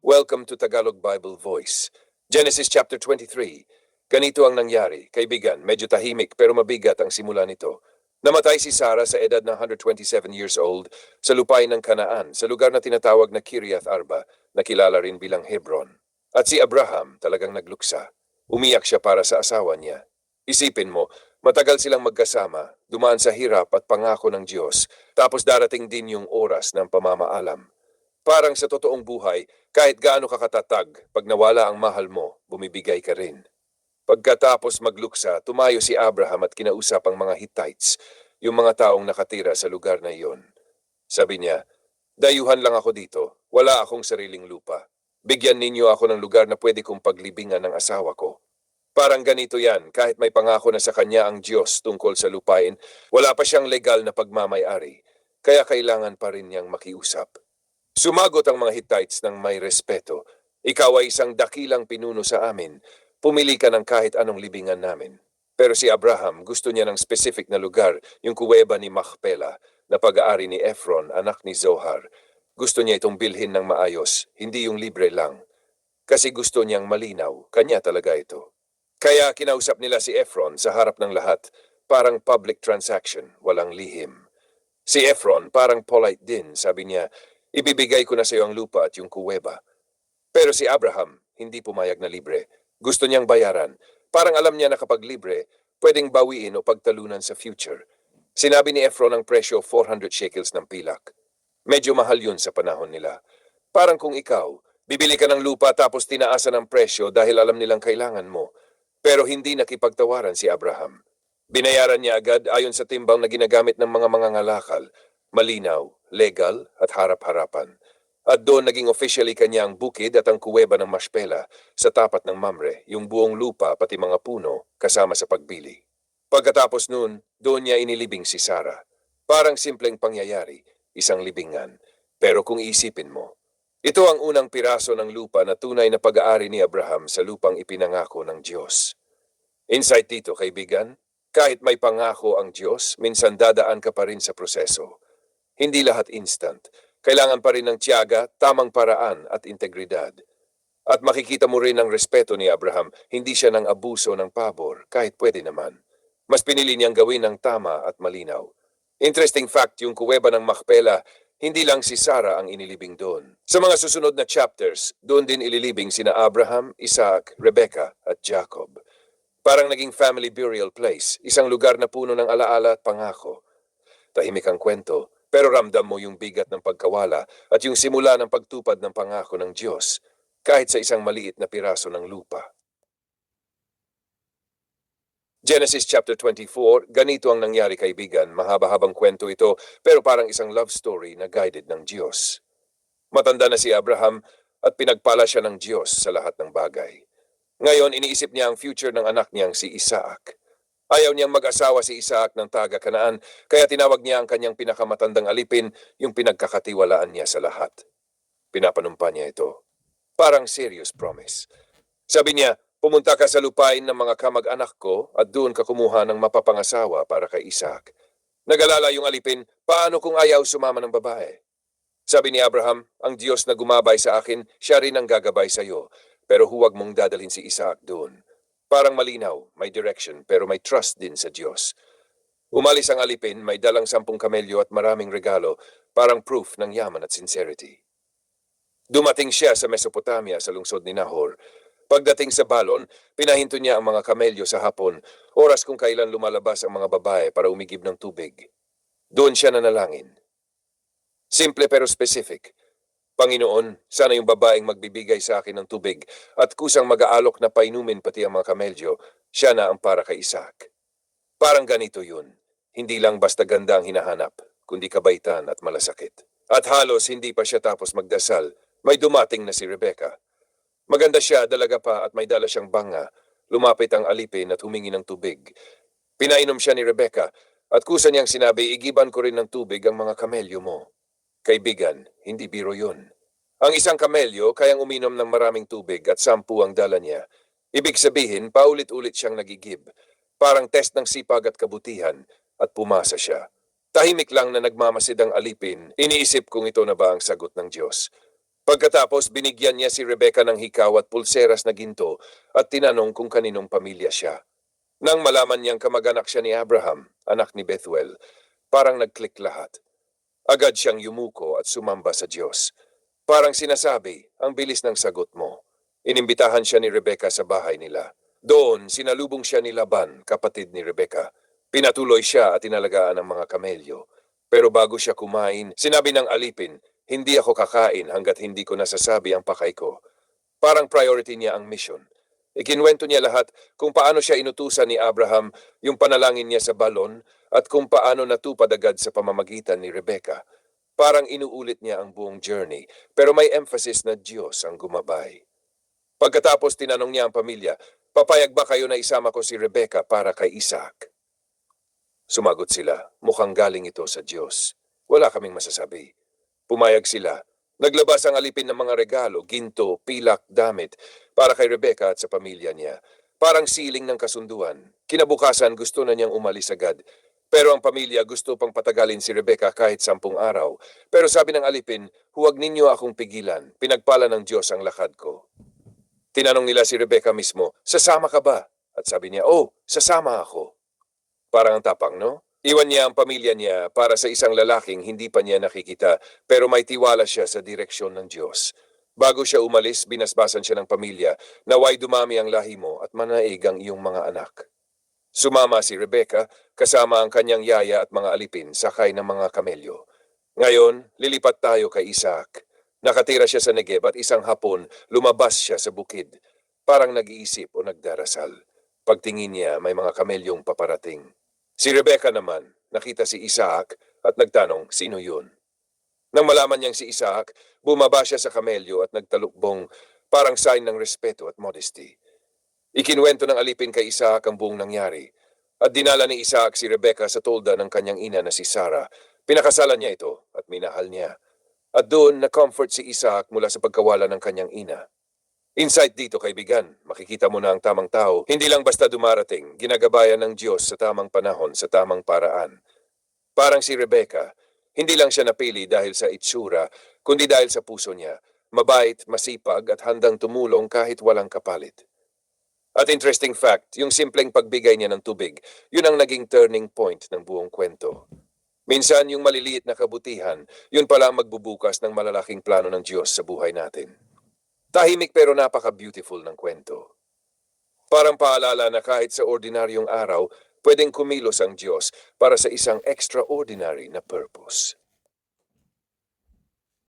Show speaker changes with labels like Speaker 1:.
Speaker 1: Welcome to Tagalog Bible Voice. Genesis chapter 23. Ganito ang nangyari. Kaibigan, medyo tahimik pero mabigat ang simula nito. Namatay si Sarah sa edad ng 127 years old sa lupain ng Kanaan, sa lugar na tinatawag na Kiriath Arba, na kilala rin bilang Hebron. At si Abraham talagang nagluksa. Umiyak siya para sa asawa niya. Isipin mo, matagal silang magkasama, dumaan sa hirap at pangako ng Diyos, tapos darating din yung oras ng pamamaalam. Parang sa totoong buhay, kahit gaano kakatatag, pag nawala ang mahal mo, bumibigay ka rin. Pagkatapos magluksa, tumayo si Abraham at kinausap ang mga Hittites, yung mga taong nakatira sa lugar na iyon. Sabi niya, "Dayuhan lang ako dito, wala akong sariling lupa. Bigyan ninyo ako ng lugar na pwede kong paglibingan ng asawa ko." Parang ganito yan, kahit may pangako na sa kanya ang Diyos tungkol sa lupain, wala pa siyang legal na pagmamay-ari, kaya kailangan pa rin niyang makiusap. Sumagot ang mga Hittites ng may respeto, "Ikaw ay isang dakilang pinuno sa amin. Pumili ka ng kahit anong libingan namin." Pero si Abraham gusto niya ng specific na lugar, yung kuweba ni Machpelah, na pag-aari ni Ephron, anak ni Zohar. Gusto niya itong bilhin ng maayos, hindi yung libre lang. Kasi gusto niyang malinaw, kanya talaga ito. Kaya kinausap nila si Ephron sa harap ng lahat, parang public transaction, walang lihim. Si Ephron parang polite din, sabi niya, "Ibibigay ko na sa iyo ang lupa at yung kuweba." Pero si Abraham, hindi pumayag na libre. Gusto niyang bayaran. Parang alam niya na kapag libre, pwedeng bawiin o pagtalunan sa future. Sinabi ni Ephron ang presyo 400 shekels ng pilak. Medyo mahal yun sa panahon nila. Parang kung ikaw, bibili ka ng lupa tapos tinaasan ang presyo dahil alam nilang kailangan mo. Pero hindi nakipagtawaran si Abraham. Binayaran niya agad ayon sa timbang na ginagamit ng mga mangangalakal. Malinaw, legal at harap-harapan. At doon naging officially kanya ang bukid at ang kuweba ng Machpelah sa tapat ng Mamre, yung buong lupa pati mga puno kasama sa pagbili. Pagkatapos noon, doon niya inilibing si Sarah. Parang simpleng pangyayari, isang libingan. Pero kung isipin mo, ito ang unang piraso ng lupa na tunay na pag-aari ni Abraham sa lupang ipinangako ng Diyos. Insight dito, kaibigan, kahit may pangako ang Diyos, minsan dadaan ka pa rin sa proseso. Hindi lahat instant. Kailangan pa rin ng tiyaga, tamang paraan at integridad. At makikita mo rin ang respeto ni Abraham, hindi siya ng abuso ng pabor, kahit pwede naman. Mas pinili niyang gawin ng tama at malinaw. Interesting fact, yung kuweba ng Machpelah, hindi lang si Sarah ang inilibing doon. Sa mga susunod na chapters, doon din ililibing sina Abraham, Isaac, Rebecca at Jacob. Parang naging family burial place, isang lugar na puno ng alaala at pangako. Tahimik ang kwento, pero ramdam mo yung bigat ng pagkawala at yung simula ng pagtupad ng pangako ng Diyos, kahit sa isang maliit na piraso ng lupa. Genesis chapter 24, ganito ang nangyari, kaibigan. Mahaba-habang kwento ito, pero parang isang love story na guided ng Diyos. Matanda na si Abraham at pinagpala siya ng Diyos sa lahat ng bagay. Ngayon, iniisip niya ang future ng anak niyang si Isaac. Ayaw niyang mag-asawa si Isaac ng taga-Kanaan, kaya tinawag niya ang kanyang pinakamatandang alipin, yung pinagkakatiwalaan niya sa lahat. Pinapanumpa niya ito. Parang serious promise. Sabi niya, "Pumunta ka sa lupain ng mga kamag-anak ko at doon ka kumuha ng mapapangasawa para kay Isaac." Nag-alala yung alipin, paano kung ayaw sumama ng babae? Sabi ni Abraham, "Ang Diyos na gumabay sa akin, siya rin ang gagabay sa iyo, pero huwag mong dadalhin si Isaac doon." Parang malinaw, may direction, pero may trust din sa Diyos. Umalis ang alipin, may dalang 10 kamelyo at maraming regalo, parang proof ng yaman at sincerity. Dumating siya sa Mesopotamia sa lungsod ni Nahor. Pagdating sa balon, pinahinto niya ang mga kamelyo sa hapon, oras kung kailan lumalabas ang mga babae para umigib ng tubig. Doon siya nanalangin. Simple pero specific. "Panginoon, sana yung babaeng magbibigay sa akin ng tubig at kusang mag-aalok na painumin pati ang mga kamelyo, siya na ang para kay Isaac." Parang ganito yun. Hindi lang basta ganda ang hinahanap, kundi kabaitan at malasakit. At halos hindi pa siya tapos magdasal, may dumating na si Rebecca. Maganda siya, dalaga pa at may dala siyang banga. Lumapit ang alipin at humingi ng tubig. Pinainom siya ni Rebecca at kusa niyang sinabi, "Igiban ko rin ng tubig ang mga kamelyo mo." Kaibigan, hindi biro yun. Ang isang kamelyo kayang uminom ng maraming tubig at 10 ang dala niya. Ibig sabihin, paulit-ulit siyang nagigib. Parang test ng sipag at kabutihan, at pumasa siya. Tahimik lang na nagmamasid ang alipin, iniisip kung ito na ba ang sagot ng Diyos. Pagkatapos, binigyan niya si Rebecca ng hikaw at pulseras na ginto at tinanong kung kaninong pamilya siya. Nang malaman niyang kamag-anak siya ni Abraham, anak ni Bethuel, parang nag-click lahat. Agad siyang yumuko at sumamba sa Diyos. Parang sinasabi, ang bilis ng sagot mo. Inimbitahan siya ni Rebecca sa bahay nila. Doon, sinalubong siya ni Laban, kapatid ni Rebecca. Pinatuloy siya at inalagaan ng mga kamelyo. Pero bago siya kumain, sinabi ng alipin, hindi ako kakain hanggat hindi ko nasasabi ang pakay ko. Parang priority niya ang mission. Ikinwento niya lahat kung paano siya inutusan ni Abraham, yung panalangin niya sa balon, at kung paano natupad agad sa pamamagitan ni Rebecca. Parang inuulit niya ang buong journey, pero may emphasis na Diyos ang gumabay. Pagkatapos tinanong niya ang pamilya, papayag ba kayo na isama ko si Rebecca para kay Isaac? Sumagot sila, mukhang galing ito sa Diyos. Wala kaming masasabi. Pumayag sila. Naglabas ang alipin ng mga regalo, ginto, pilak, damit, para kay Rebecca at sa pamilya niya. Parang siling ng kasunduan. Kinabukasan gusto na niyang umalis agad. Pero ang pamilya gusto pang patagalin si Rebecca kahit 10 araw. Pero sabi ng alipin, huwag ninyo akong pigilan. Pinagpala ng Diyos ang lakad ko. Tinanong nila si Rebecca mismo, sasama ka ba? At sabi niya, oh, sasama ako. Parang ang tapang, no? Iwan niya ang pamilya niya para sa isang lalaking hindi pa niya nakikita, pero may tiwala siya sa direksyon ng Diyos. Bago siya umalis, binasbasan siya ng pamilya, naway dumami ang lahi mo at manaig ang iyong mga anak. Sumama si Rebecca, kasama ang kanyang yaya at mga alipin, sakay ng mga kamelyo. Ngayon, lilipat tayo kay Isaac. Nakatira siya sa Negeb at isang hapon, lumabas siya sa bukid. Parang nag-iisip o nagdarasal. Pagtingin niya, may mga kamelyong paparating. Si Rebecca naman, nakita si Isaac at nagtanong, sino yun? Nang malaman niyang si Isaac, bumaba siya sa kamelyo at nagtalukbong, parang sign ng respeto at modesty. Ikinuwento ng alipin kay Isaac ang buong nangyari, at dinala ni Isaac si Rebecca sa tolda ng kanyang ina na si Sarah. Pinakasalan niya ito at minahal niya. At doon na-comfort si Isaac mula sa pagkawala ng kanyang ina. Insight dito, kaibigan, makikita mo na ang tamang tao, hindi lang basta dumarating, ginagabayan ng Diyos sa tamang panahon, sa tamang paraan. Parang si Rebecca, hindi lang siya napili dahil sa itsura, kundi dahil sa puso niya, mabait, masipag at handang tumulong kahit walang kapalit. At interesting fact, yung simpleng pagbigay niya ng tubig, yun ang naging turning point ng buong kwento. Minsan yung maliliit na kabutihan, yun pala ang magbubukas ng malalaking plano ng Diyos sa buhay natin. Tahimik pero napaka-beautiful ng kwento. Parang paalala na kahit sa ordinaryong araw, pwedeng kumilos ang Diyos para sa isang extraordinary na purpose.